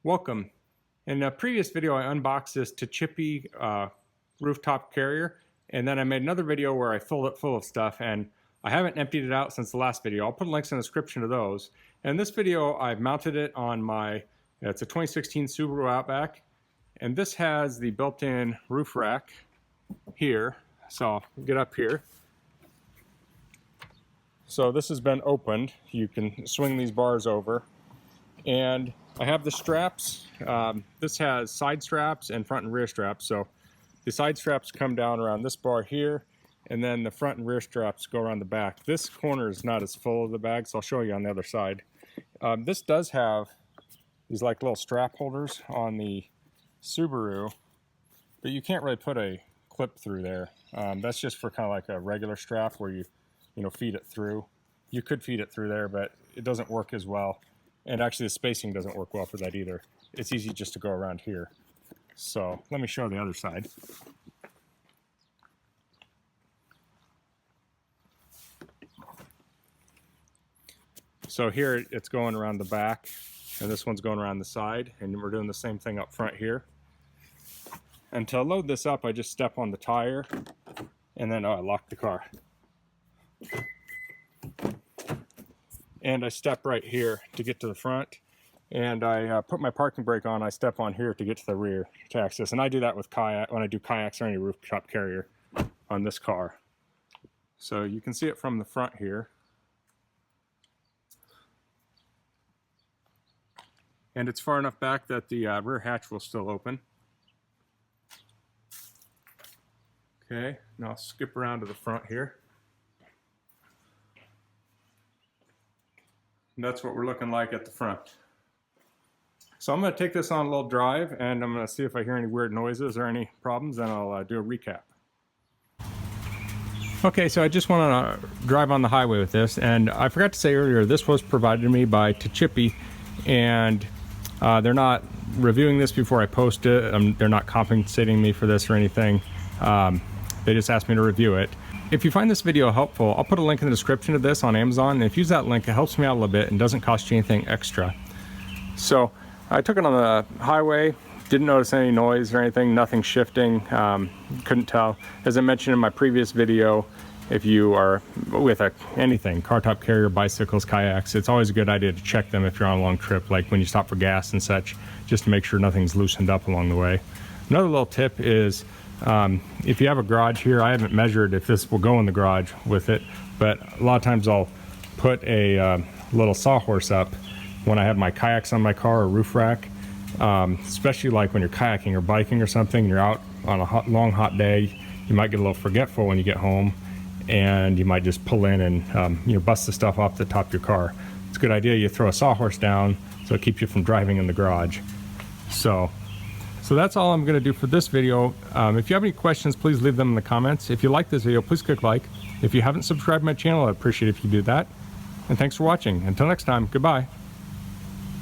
Welcome. In a previous video, I unboxed this Tchipie rooftop carrier, and then I made another video where I filled it full of stuff, and I haven't emptied it out since the last video. I'll put links in the description to those. And in this video, I've mounted it on my, it's a 2016 Subaru Outback, and this has the built-in roof rack here. So I'll get up here. So this has been opened. You can swing these bars over. And I have the straps. This has side straps and front and rear straps. So the side straps come down around this bar here, and then the front and rear straps go around the back. This corner is not as full of the bag, so I'll show you on the other side. This does have these like little strap holders on the Subaru, but you can't really put a clip through there. That's just for kind of like a regular strap where you feed it through. You could feed it through there, but it doesn't work as well. And actually the spacing doesn't work well for that either. It's easy just to go around here. So let me show the other side. So here it's going around the back, and this one's going around the side, and we're doing the same thing up front here. And to load this up, I just step on the tire, and then I lock the car. And I step right here to get to the front, and I put my parking brake on. I step on here to get to the rear to access, and I do that with when I do kayaks or any rooftop carrier on this car. So you can see it from the front here, and it's far enough back that the rear hatch will still open. Okay, now I'll skip around to the front here. And that's what we're looking like at the front. So I'm going to take this on a little drive, and I'm going to see if I hear any weird noises or any problems, and I'll do a recap. Okay, so I just want to drive on the highway with this, and I forgot to say earlier, this was provided to me by Tchipie, and they're not reviewing this before I post it. They're not compensating me for this or anything. They just asked me to review it. If you find this video helpful, I'll put a link in the description of this on Amazon, and if you use that link, it helps me out a little bit and doesn't cost you anything extra. So I took it on the highway, didn't notice any noise or anything, nothing shifting, couldn't tell. As I mentioned in my previous video, if you are with anything, car top carrier, bicycles, kayaks, it's always a good idea to check them if you're on a long trip, like when you stop for gas and such, just to make sure nothing's loosened up along the way. Another little tip is, if you have a garage here, I haven't measured if this will go in the garage with it, but a lot of times I'll put a little sawhorse up when I have my kayaks on my car or roof rack, especially like when you're kayaking or biking or something, and you're out on a long hot day, you might get a little forgetful when you get home, and you might just pull in and bust the stuff off the top of your car. It's a good idea you throw a sawhorse down so it keeps you from driving in the garage. So that's all I'm going to do for this video. If you have any questions, please leave them in the comments. If you like this video, please click like. If you haven't subscribed to my channel, I'd appreciate it if you do that. And thanks for watching. Until next time, goodbye.